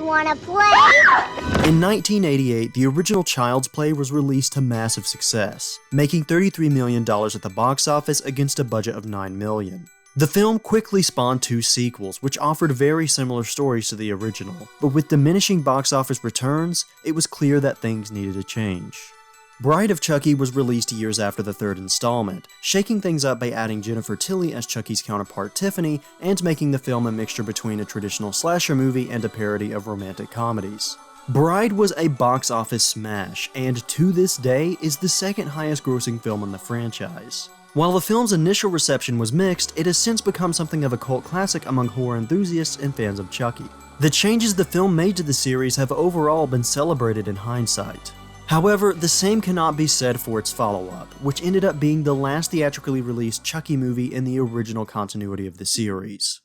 Wanna play? In 1988, the original Child's Play was released to massive success, making $33 million at the box office against a budget of $9 million. The film quickly spawned two sequels, which offered very similar stories to the original, but with diminishing box office returns, it was clear that things needed to change. Bride of Chucky was released years after the third installment, shaking things up by adding Jennifer Tilly as Chucky's counterpart Tiffany, and making the film a mixture between a traditional slasher movie and a parody of romantic comedies. Bride was a box office smash, and to this day is the second highest grossing film in the franchise. While the film's initial reception was mixed, it has since become something of a cult classic among horror enthusiasts and fans of Chucky. The changes the film made to the series have overall been celebrated in hindsight. However, the same cannot be said for its follow-up, which ended up being the last theatrically released Chucky movie in the original continuity of the series.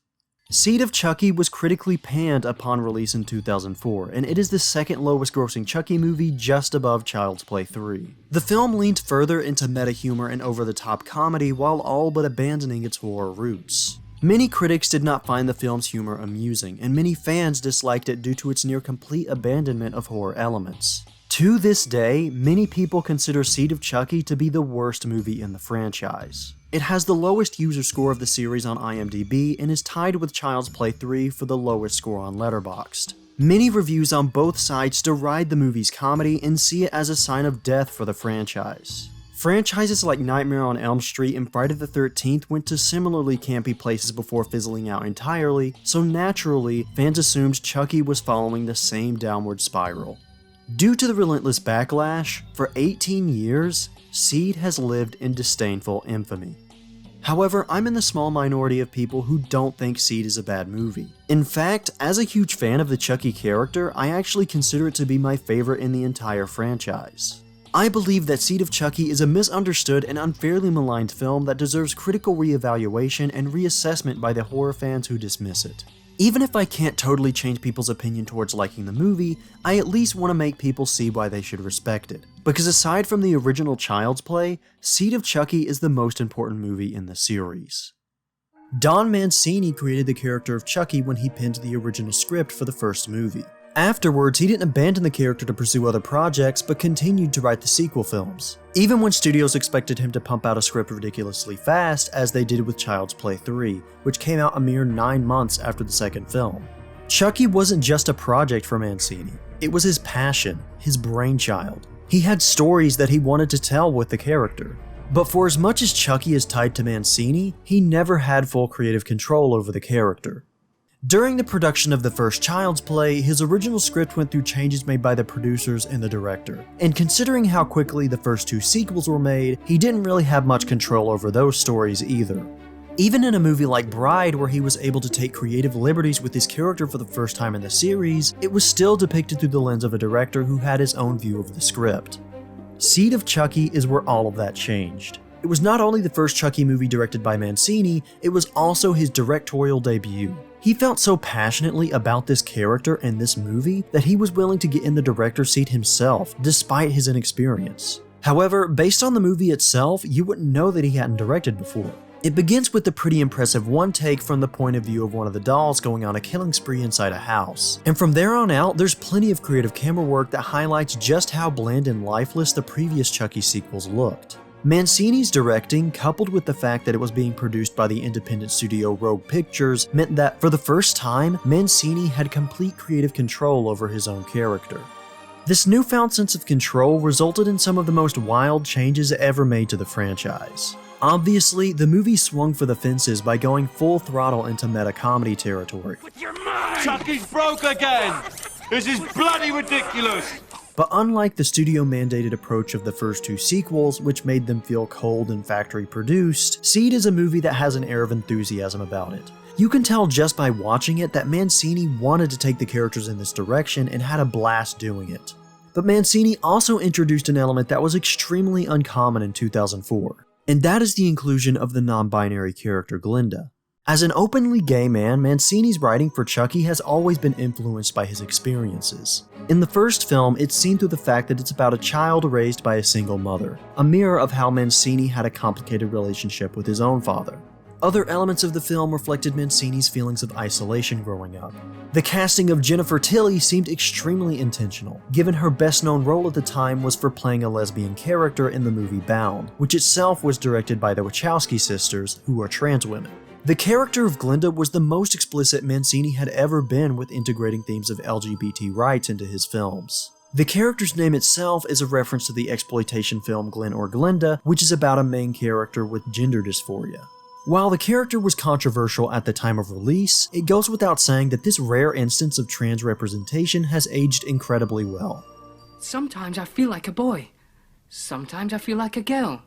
Seed of Chucky was critically panned upon release in 2004, and it is the second lowest grossing Chucky movie, just above Child's Play 3. The film leaned further into meta-humor and over-the-top comedy while all but abandoning its horror roots. Many critics did not find the film's humor amusing, and many fans disliked it due to its near-complete abandonment of horror elements. To this day, many people consider Seed of Chucky to be the worst movie in the franchise. It has the lowest user score of the series on IMDb and is tied with Child's Play 3 for the lowest score on Letterboxd. Many reviews on both sides deride the movie's comedy and see it as a sign of death for the franchise. Franchises like Nightmare on Elm Street and Friday the 13th went to similarly campy places before fizzling out entirely, so naturally, fans assumed Chucky was following the same downward spiral. Due to the relentless backlash, for 18 years, Seed has lived in disdainful infamy. However, I'm in the small minority of people who don't think Seed is a bad movie. In fact, as a huge fan of the Chucky character, I actually consider it to be my favorite in the entire franchise. I believe that Seed of Chucky is a misunderstood and unfairly maligned film that deserves critical reevaluation and reassessment by the horror fans who dismiss it. Even if I can't totally change people's opinion towards liking the movie, I at least want to make people see why they should respect it. Because aside from the original Child's Play, Seed of Chucky is the most important movie in the series. Don Mancini created the character of Chucky when he penned the original script for the first movie. Afterwards, he didn't abandon the character to pursue other projects, but continued to write the sequel films. Even when studios expected him to pump out a script ridiculously fast, as they did with Child's Play 3, which came out a mere 9 months after the second film. Chucky wasn't just a project for Mancini, it was his passion, his brainchild. He had stories that he wanted to tell with the character. But for as much as Chucky is tied to Mancini, he never had full creative control over the character. During the production of the first Child's Play, his original script went through changes made by the producers and the director, and considering how quickly the first two sequels were made, he didn't really have much control over those stories either. Even in a movie like Bride, where he was able to take creative liberties with his character for the first time in the series, it was still depicted through the lens of a director who had his own view of the script. Seed of Chucky is where all of that changed. It was not only the first Chucky movie directed by Mancini, it was also his directorial debut. He felt so passionately about this character and this movie that he was willing to get in the director's seat himself, despite his inexperience. However, based on the movie itself, you wouldn't know that he hadn't directed before. It begins with the pretty impressive one take from the point of view of one of the dolls going on a killing spree inside a house. And from there on out, there's plenty of creative camera work that highlights just how bland and lifeless the previous Chucky sequels looked. Mancini's directing, coupled with the fact that it was being produced by the independent studio Rogue Pictures, meant that, for the first time, Mancini had complete creative control over his own character. This newfound sense of control resulted in some of the most wild changes ever made to the franchise. Obviously, the movie swung for the fences by going full throttle into meta-comedy territory. With your mind! Chucky's broke again! This is bloody ridiculous! But unlike the studio-mandated approach of the first two sequels, which made them feel cold and factory-produced, Seed is a movie that has an air of enthusiasm about it. You can tell just by watching it that Mancini wanted to take the characters in this direction and had a blast doing it. But Mancini also introduced an element that was extremely uncommon in 2004, and that is the inclusion of the non-binary character Glenda. As an openly gay man, Mancini's writing for Chucky has always been influenced by his experiences. In the first film, it's seen through the fact that it's about a child raised by a single mother, a mirror of how Mancini had a complicated relationship with his own father. Other elements of the film reflected Mancini's feelings of isolation growing up. The casting of Jennifer Tilly seemed extremely intentional, given her best-known role at the time was for playing a lesbian character in the movie Bound, which itself was directed by the Wachowski sisters, who are trans women. The character of Glenda was the most explicit Mancini had ever been with integrating themes of LGBT rights into his films. The character's name itself is a reference to the exploitation film Glen or Glenda, which is about a main character with gender dysphoria. While the character was controversial at the time of release, it goes without saying that this rare instance of trans representation has aged incredibly well. Sometimes I feel like a boy. Sometimes I feel like a girl.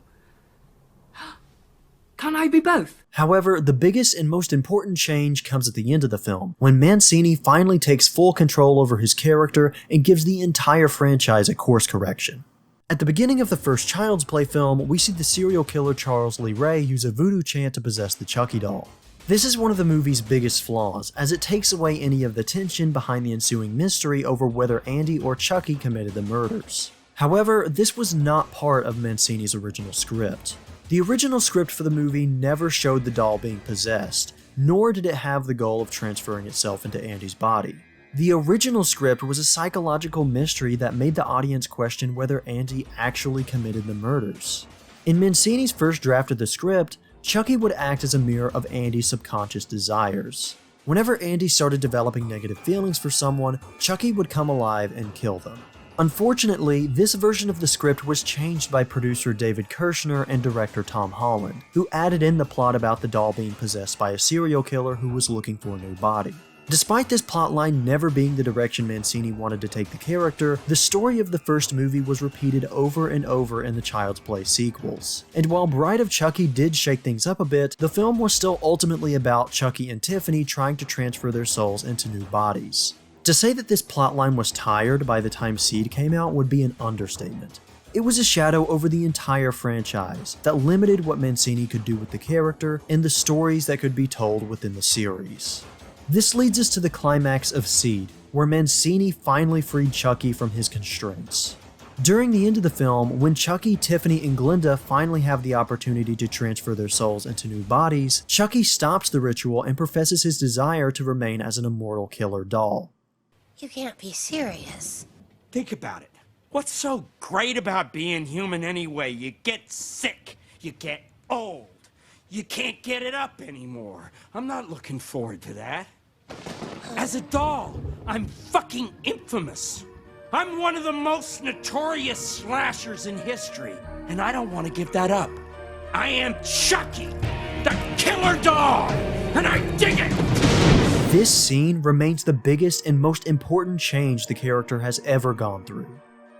Can't I be both? However, the biggest and most important change comes at the end of the film, when Mancini finally takes full control over his character and gives the entire franchise a course correction. At the beginning of the first Child's Play film, we see the serial killer Charles Lee Ray use a voodoo chant to possess the Chucky doll. This is one of the movie's biggest flaws, as it takes away any of the tension behind the ensuing mystery over whether Andy or Chucky committed the murders. However, this was not part of Mancini's original script. The original script for the movie never showed the doll being possessed, nor did it have the goal of transferring itself into Andy's body. The original script was a psychological mystery that made the audience question whether Andy actually committed the murders. In Mancini's first draft of the script, Chucky would act as a mirror of Andy's subconscious desires. Whenever Andy started developing negative feelings for someone, Chucky would come alive and kill them. Unfortunately, this version of the script was changed by producer David Kirshner and director Tom Holland, who added in the plot about the doll being possessed by a serial killer who was looking for a new body. Despite this plotline never being the direction Mancini wanted to take the character, the story of the first movie was repeated over and over in the Child's Play sequels. And while Bride of Chucky did shake things up a bit, the film was still ultimately about Chucky and Tiffany trying to transfer their souls into new bodies. To say that this plotline was tired by the time Seed came out would be an understatement. It was a shadow over the entire franchise that limited what Mancini could do with the character and the stories that could be told within the series. This leads us to the climax of Seed, where Mancini finally freed Chucky from his constraints. During the end of the film, when Chucky, Tiffany, and Glenda finally have the opportunity to transfer their souls into new bodies, Chucky stops the ritual and professes his desire to remain as an immortal killer doll. You can't be serious. Think about it. What's so great about being human anyway? You get sick, you get old, you can't get it up anymore. I'm not looking forward to that. As a doll, I'm fucking infamous. I'm one of the most notorious slashers in history, and I don't want to give that up. I am Chucky, the killer doll, and I dig it! This scene remains the biggest and most important change the character has ever gone through.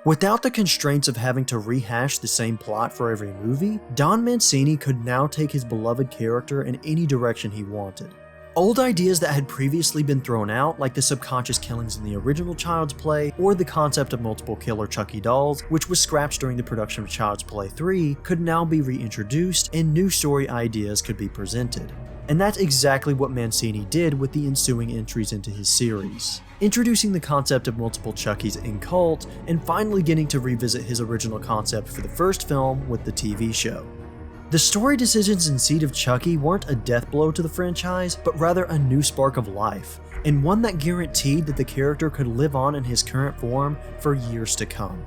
Without the constraints of having to rehash the same plot for every movie, Don Mancini could now take his beloved character in any direction he wanted. Old ideas that had previously been thrown out, like the subconscious killings in the original Child's Play, or the concept of multiple killer Chucky dolls, which was scrapped during the production of Child's Play 3, could now be reintroduced and new story ideas could be presented. And that's exactly what Mancini did with the ensuing entries into his series, introducing the concept of multiple Chuckies in Cult, and finally getting to revisit his original concept for the first film with the TV show. The story decisions in Seed of Chucky weren't a death blow to the franchise, but rather a new spark of life, and one that guaranteed that the character could live on in his current form for years to come.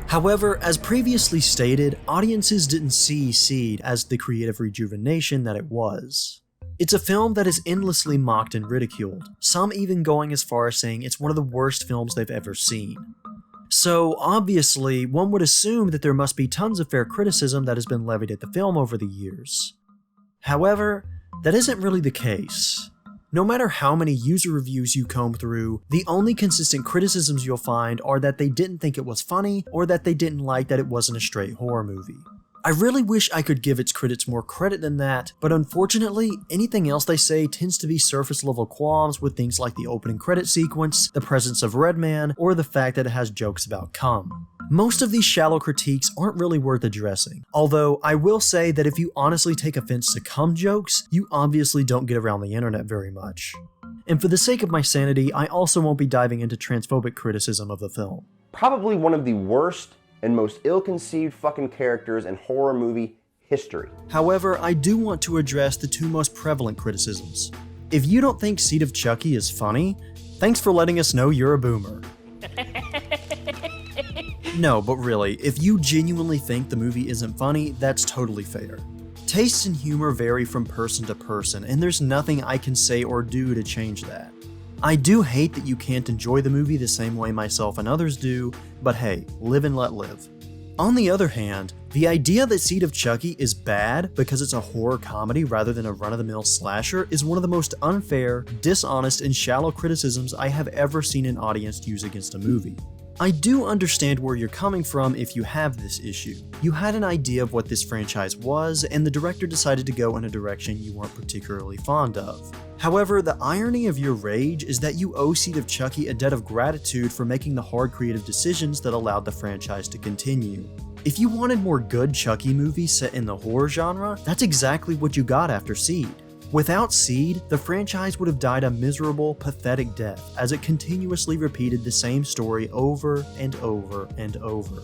However, as previously stated, audiences didn't see Seed as the creative rejuvenation that it was. It's a film that is endlessly mocked and ridiculed, some even going as far as saying it's one of the worst films they've ever seen. So obviously, one would assume that there must be tons of fair criticism that has been levied at the film over the years. However, that isn't really the case. No matter how many user reviews you comb through, the only consistent criticisms you'll find are that they didn't think it was funny, or that they didn't like that it wasn't a straight horror movie. I really wish I could give its critics more credit than that, but unfortunately, anything else they say tends to be surface level qualms with things like the opening credit sequence, the presence of Redman, or the fact that it has jokes about cum. Most of these shallow critiques aren't really worth addressing, although I will say that if you honestly take offense to cum jokes, you obviously don't get around the internet very much. And for the sake of my sanity, I also won't be diving into transphobic criticism of the film. Probably one of the worst and most ill-conceived fucking characters in horror movie history. However, I do want to address the two most prevalent criticisms. If you don't think Seed of Chucky is funny, thanks for letting us know you're a boomer. No, but really, if you genuinely think the movie isn't funny, that's totally fair. Tastes in humor vary from person to person, and there's nothing I can say or do to change that. I do hate that you can't enjoy the movie the same way myself and others do, but hey, live and let live. On the other hand, the idea that Seed of Chucky is bad because it's a horror comedy rather than a run-of-the-mill slasher is one of the most unfair, dishonest, and shallow criticisms I have ever seen an audience use against a movie. I do understand where you're coming from if you have this issue. You had an idea of what this franchise was, and the director decided to go in a direction you weren't particularly fond of. However, the irony of your rage is that you owe Seed of Chucky a debt of gratitude for making the hard creative decisions that allowed the franchise to continue. If you wanted more good Chucky movies set in the horror genre, that's exactly what you got after Seed. Without Seed, the franchise would have died a miserable, pathetic death as it continuously repeated the same story over and over and over.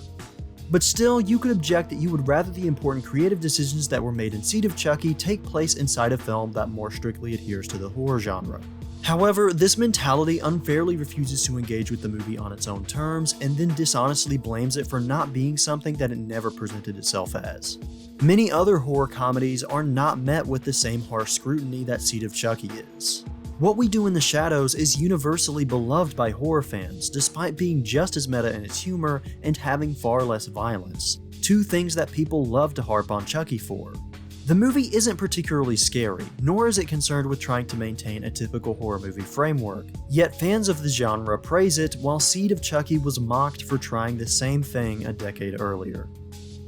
But still, you could object that you would rather the important creative decisions that were made in Seed of Chucky take place inside a film that more strictly adheres to the horror genre. However, this mentality unfairly refuses to engage with the movie on its own terms and then dishonestly blames it for not being something that it never presented itself as. Many other horror comedies are not met with the same harsh scrutiny that Seed of Chucky is. What We Do in the Shadows is universally beloved by horror fans, despite being just as meta in its humor and having far less violence, two things that people love to harp on Chucky for. The movie isn't particularly scary, nor is it concerned with trying to maintain a typical horror movie framework, yet fans of the genre praise it while Seed of Chucky was mocked for trying the same thing a decade earlier.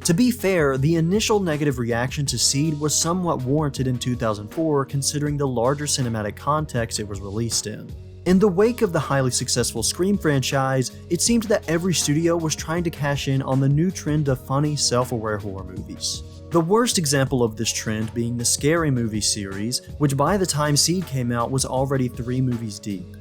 To be fair, the initial negative reaction to Seed was somewhat warranted in 2004 considering the larger cinematic context it was released in. In the wake of the highly successful Scream franchise, it seemed that every studio was trying to cash in on the new trend of funny, self-aware horror movies. The worst example of this trend being the Scary Movie series, which by the time Seed came out was already 3 movies deep.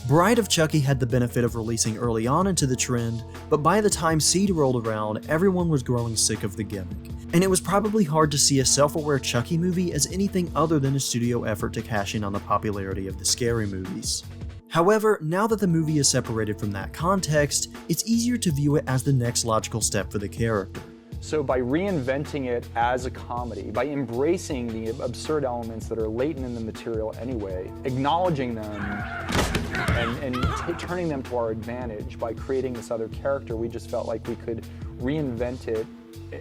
Bride of Chucky had the benefit of releasing early on into the trend, but by the time Seed rolled around, everyone was growing sick of the gimmick, and it was probably hard to see a self-aware Chucky movie as anything other than a studio effort to cash in on the popularity of the Scary Movies. However, now that the movie is separated from that context, it's easier to view it as the next logical step for the character. So by reinventing it as a comedy, by embracing the absurd elements that are latent in the material anyway, acknowledging them and turning them to our advantage by creating this other character, we just felt like we could reinvent it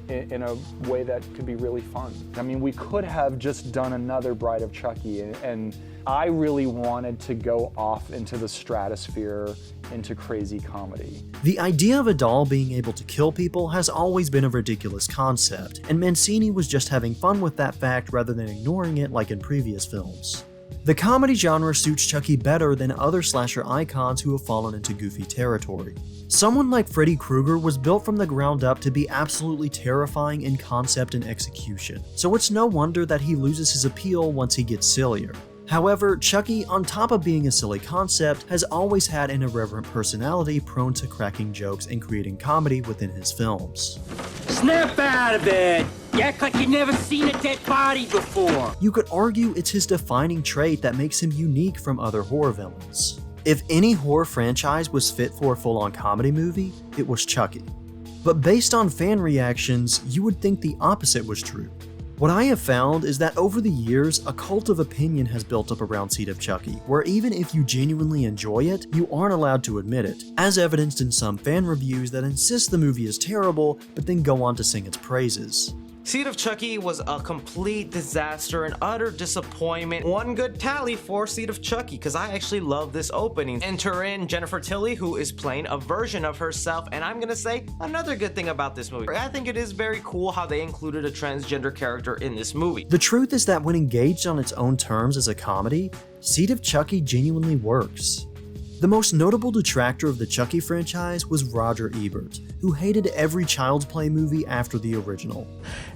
in a way that could be really fun. I mean, we could have just done another Bride of Chucky, and I really wanted to go off into the stratosphere, into crazy comedy. The idea of a doll being able to kill people has always been a ridiculous concept, and Mancini was just having fun with that fact rather than ignoring it like in previous films. The comedy genre suits Chucky better than other slasher icons who have fallen into goofy territory. Someone like Freddy Krueger was built from the ground up to be absolutely terrifying in concept and execution, so it's no wonder that he loses his appeal once he gets sillier. However, Chucky, on top of being a silly concept, has always had an irreverent personality prone to cracking jokes and creating comedy within his films. Snap out of it! You act like you've never seen a dead body before! You could argue it's his defining trait that makes him unique from other horror villains. If any horror franchise was fit for a full-on comedy movie, it was Chucky. But based on fan reactions, you would think the opposite was true. What I have found is that over the years, a cult of opinion has built up around Seed of Chucky, where even if you genuinely enjoy it, you aren't allowed to admit it, as evidenced in some fan reviews that insist the movie is terrible, but then go on to sing its praises. Seed of Chucky was a complete disaster and utter disappointment. One good tally for Seed of Chucky, because I actually love this opening. Enter in Jennifer Tilly, who is playing a version of herself, and I'm gonna say another good thing about this movie. I think it is very cool how they included a transgender character in this movie. The truth is that when engaged on its own terms as a comedy, Seed of Chucky genuinely works. The most notable detractor of the Chucky franchise was Roger Ebert, who hated every Child's Play movie after the original.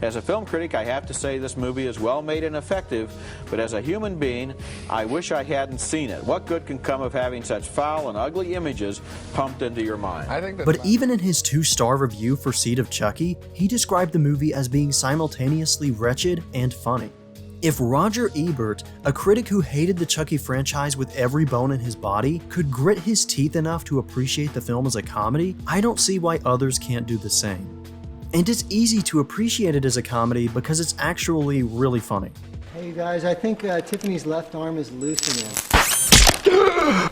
As a film critic, I have to say this movie is well made and effective, but as a human being, I wish I hadn't seen it. What good can come of having such foul and ugly images pumped into your mind? But even in his 2-star review for Seed of Chucky, he described the movie as being simultaneously wretched and funny. If Roger Ebert, a critic who hated the Chucky franchise with every bone in his body, could grit his teeth enough to appreciate the film as a comedy, I don't see why others can't do the same. And it's easy to appreciate it as a comedy because it's actually really funny. Hey you guys, I think Tiffany's left arm is loosening.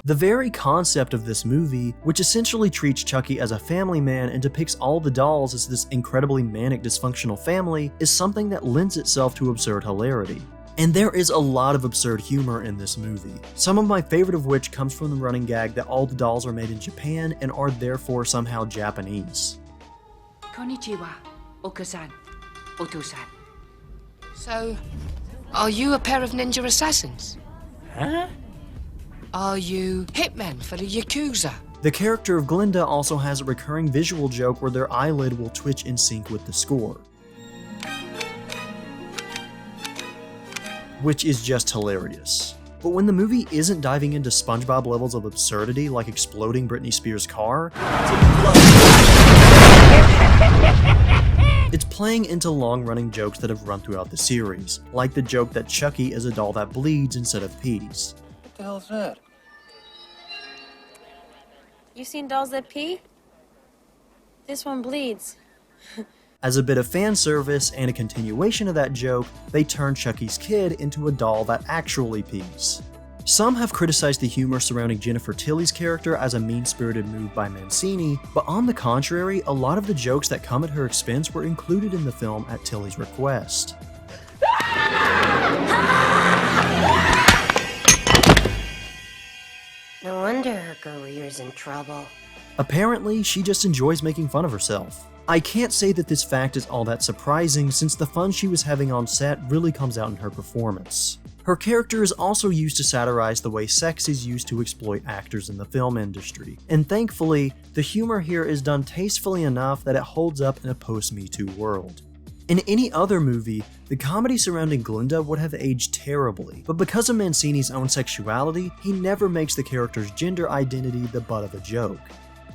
The very concept of this movie, which essentially treats Chucky as a family man and depicts all the dolls as this incredibly manic dysfunctional family, is something that lends itself to absurd hilarity. And there is a lot of absurd humor in this movie, some of my favorite of which comes from the running gag that all the dolls are made in Japan and are therefore somehow Japanese. Konnichiwa, Oka-san, Oto-san. So, are you a pair of ninja assassins? Huh? Are you hitmen for the Yakuza? The character of Glenda also has a recurring visual joke where their eyelid will twitch in sync with the score, which is just hilarious. But when the movie isn't diving into SpongeBob levels of absurdity like exploding Britney Spears' car, it's playing into long-running jokes that have run throughout the series, like the joke that Chucky is a doll that bleeds instead of pees. What the hell's that? You seen dolls that pee? This one bleeds. As a bit of fan service and a continuation of that joke, they turn Chucky's kid into a doll that actually pees. Some have criticized the humor surrounding Jennifer Tilly's character as a mean-spirited move by Mancini, but on the contrary, a lot of the jokes that come at her expense were included in the film at Tilly's request. No wonder her career's in trouble. Apparently, she just enjoys making fun of herself. I can't say that this fact is all that surprising since the fun she was having on set really comes out in her performance. Her character is also used to satirize the way sex is used to exploit actors in the film industry, and thankfully, the humor here is done tastefully enough that it holds up in a post-Me Too world. In any other movie, the comedy surrounding Glenda would have aged terribly, but because of Mancini's own sexuality, he never makes the character's gender identity the butt of a joke.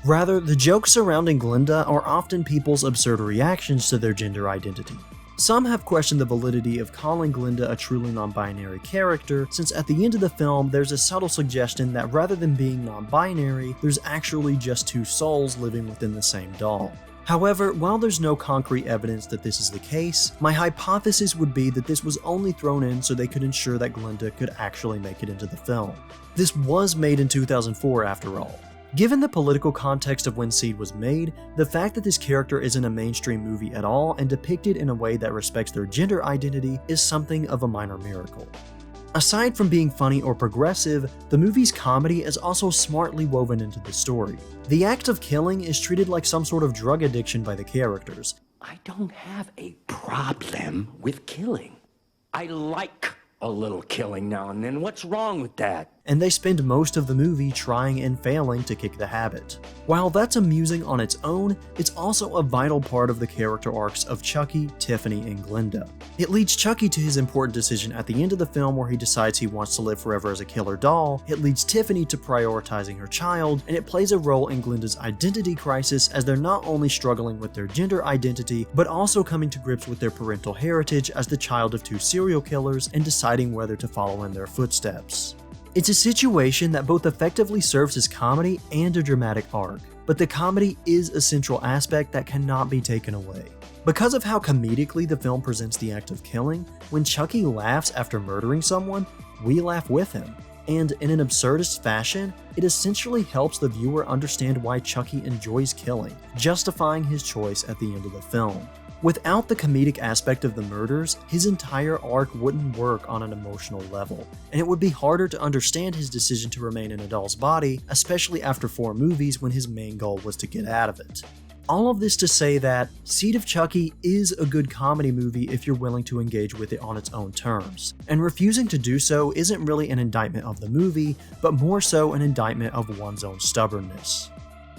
Rather, the jokes surrounding Glenda are often people's absurd reactions to their gender identity. Some have questioned the validity of calling Glenda a truly non-binary character, since at the end of the film there's a subtle suggestion that rather than being non-binary, there's actually just two souls living within the same doll. However, while there's no concrete evidence that this is the case, my hypothesis would be that this was only thrown in so they could ensure that Glenda could actually make it into the film. This was made in 2004 after all. Given the political context of when Seed was made, the fact that this character isn't a mainstream movie at all and depicted in a way that respects their gender identity is something of a minor miracle. Aside from being funny or progressive, the movie's comedy is also smartly woven into the story. The act of killing is treated like some sort of drug addiction by the characters. I don't have a problem with killing. I like a little killing now and then. What's wrong with that? And they spend most of the movie trying and failing to kick the habit. While that's amusing on its own, it's also a vital part of the character arcs of Chucky, Tiffany, and Glenda. It leads Chucky to his important decision at the end of the film where he decides he wants to live forever as a killer doll, it leads Tiffany to prioritizing her child, and it plays a role in Glenda's identity crisis as they're not only struggling with their gender identity, but also coming to grips with their parental heritage as the child of two serial killers and deciding whether to follow in their footsteps. It's a situation that both effectively serves as comedy and a dramatic arc, but the comedy is a central aspect that cannot be taken away. Because of how comedically the film presents the act of killing, when Chucky laughs after murdering someone, we laugh with him. And in an absurdist fashion, it essentially helps the viewer understand why Chucky enjoys killing, justifying his choice at the end of the film. Without the comedic aspect of the murders, his entire arc wouldn't work on an emotional level, and it would be harder to understand his decision to remain in a doll's body, especially after 4 movies when his main goal was to get out of it. All of this to say that Seed of Chucky is a good comedy movie if you're willing to engage with it on its own terms, and refusing to do so isn't really an indictment of the movie, but more so an indictment of one's own stubbornness.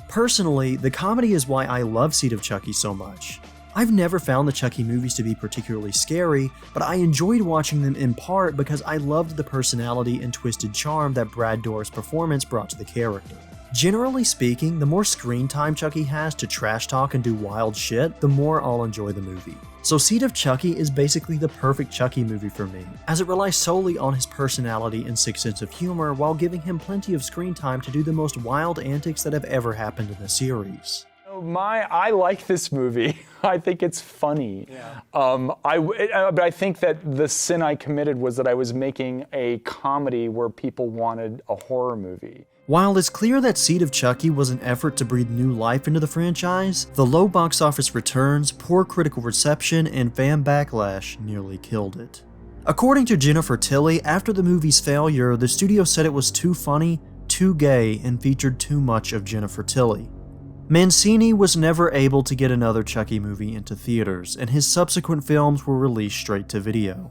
Personally, the comedy is why I love Seed of Chucky so much. I've never found the Chucky movies to be particularly scary, but I enjoyed watching them in part because I loved the personality and twisted charm that Brad Dourif's performance brought to the character. Generally speaking, the more screen time Chucky has to trash talk and do wild shit, the more I'll enjoy the movie. So Seed of Chucky is basically the perfect Chucky movie for me, as it relies solely on his personality and sick sense of humor while giving him plenty of screen time to do the most wild antics that have ever happened in the series. I like this movie. I think it's funny. Yeah. But I think that the sin I committed was that I was making a comedy where people wanted a horror movie. While it's clear that Seed of Chucky was an effort to breathe new life into the franchise, the low box office returns, poor critical reception, and fan backlash nearly killed it. According to Jennifer Tilly, after the movie's failure, the studio said it was too funny, too gay, and featured too much of Jennifer Tilly. Mancini was never able to get another Chucky movie into theaters, and his subsequent films were released straight to video.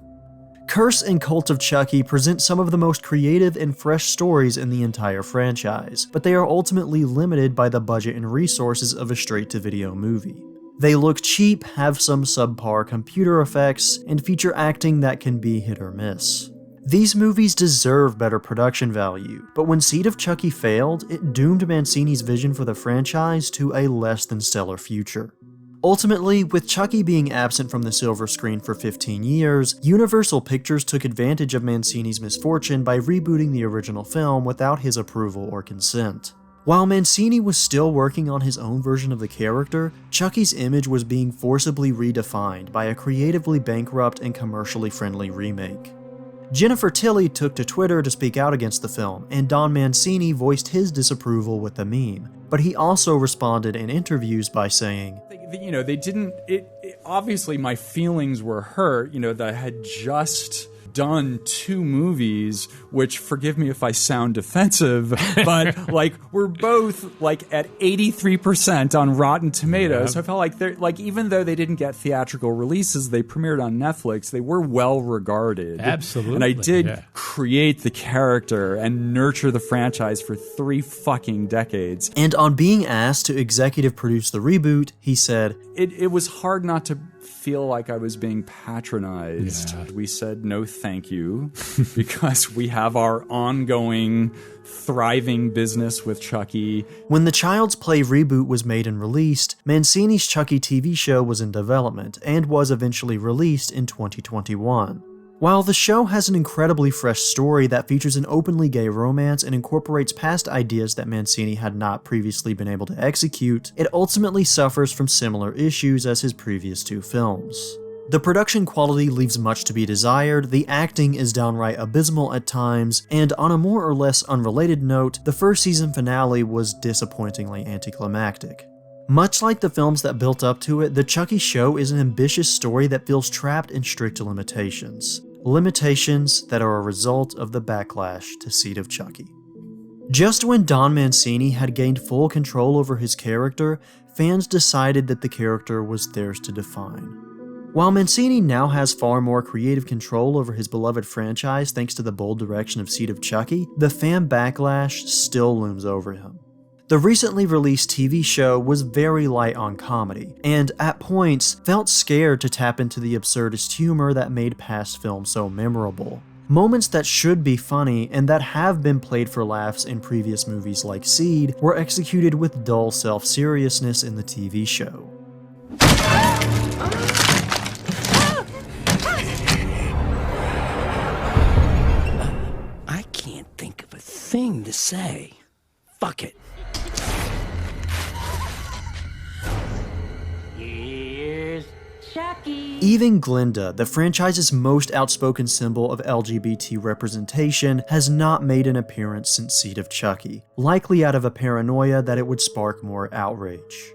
Curse and Cult of Chucky present some of the most creative and fresh stories in the entire franchise, but they are ultimately limited by the budget and resources of a straight-to-video movie. They look cheap, have some subpar computer effects, and feature acting that can be hit or miss. These movies deserve better production value, but when Seed of Chucky failed, it doomed Mancini's vision for the franchise to a less than stellar future. Ultimately, with Chucky being absent from the silver screen for 15 years, Universal Pictures took advantage of Mancini's misfortune by rebooting the original film without his approval or consent. While Mancini was still working on his own version of the character, Chucky's image was being forcibly redefined by a creatively bankrupt and commercially friendly remake. Jennifer Tilly took to Twitter to speak out against the film, and Don Mancini voiced his disapproval with a meme, but he also responded in interviews by saying, obviously my feelings were hurt, that I had just done 2 movies, which, forgive me if I sound defensive, but we're both at 83% on Rotten Tomatoes. Yeah. So I felt like they're even though they didn't get theatrical releases, they premiered on Netflix, they were well regarded. Absolutely. And I did create the character and nurture the franchise for 3 fucking decades. And on being asked to executive produce the reboot, he said, It was hard not to feel like I was being patronized. Yeah. We said no thank you because we have our ongoing thriving business with Chucky. When the Child's Play reboot was made and released, Mancini's Chucky TV show was in development and was eventually released in 2021. While the show has an incredibly fresh story that features an openly gay romance and incorporates past ideas that Mancini had not previously been able to execute, it ultimately suffers from similar issues as his previous 2 films. The production quality leaves much to be desired, the acting is downright abysmal at times, and on a more or less unrelated note, the first season finale was disappointingly anticlimactic. Much like the films that built up to it, the Chucky show is an ambitious story that feels trapped in strict limitations. Limitations that are a result of the backlash to Seed of Chucky. Just when Don Mancini had gained full control over his character, fans decided that the character was theirs to define. While Mancini now has far more creative control over his beloved franchise thanks to the bold direction of Seed of Chucky, the fan backlash still looms over him. The recently released TV show was very light on comedy, and at points felt scared to tap into the absurdist humor that made past films so memorable. Moments that should be funny and that have been played for laughs in previous movies like Seed were executed with dull self-seriousness in the TV show. I can't think of a thing to say. Fuck it. Chucky. Even Glenda, the franchise's most outspoken symbol of LGBT representation, has not made an appearance since Seed of Chucky, likely out of a paranoia that it would spark more outrage.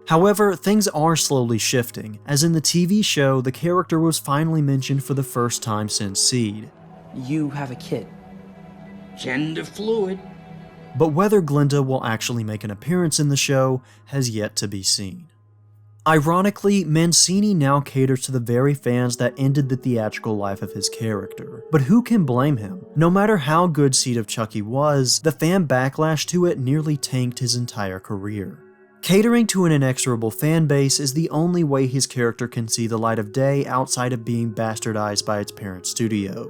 However, things are slowly shifting, as in the TV show, the character was finally mentioned for the first time since Seed. You have a kid. Gender fluid. But whether Glenda will actually make an appearance in the show has yet to be seen. Ironically, Mancini now caters to the very fans that ended the theatrical life of his character. But who can blame him? No matter how good Seed of Chucky was, the fan backlash to it nearly tanked his entire career. Catering to an inexorable fan base is the only way his character can see the light of day outside of being bastardized by its parent studio.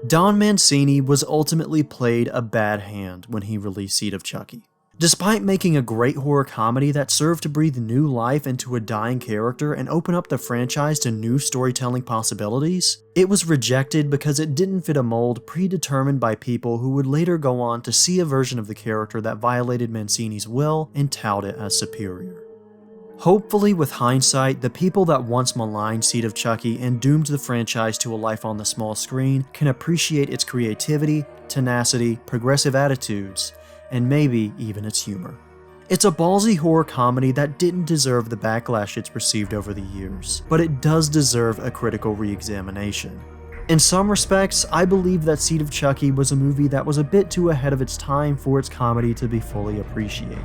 Don Mancini was ultimately played a bad hand when he released Seed of Chucky. Despite making a great horror comedy that served to breathe new life into a dying character and open up the franchise to new storytelling possibilities, it was rejected because it didn't fit a mold predetermined by people who would later go on to see a version of the character that violated Mancini's will and tout it as superior. Hopefully, with hindsight, the people that once maligned Seed of Chucky and doomed the franchise to a life on the small screen can appreciate its creativity, tenacity, progressive attitudes, and maybe even its humor. It's a ballsy horror comedy that didn't deserve the backlash it's received over the years, but it does deserve a critical re-examination. In some respects, I believe that Seed of Chucky was a movie that was a bit too ahead of its time for its comedy to be fully appreciated.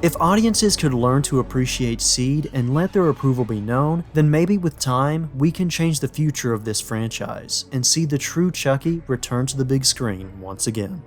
If audiences could learn to appreciate Seed and let their approval be known, then maybe with time, we can change the future of this franchise and see the true Chucky return to the big screen once again.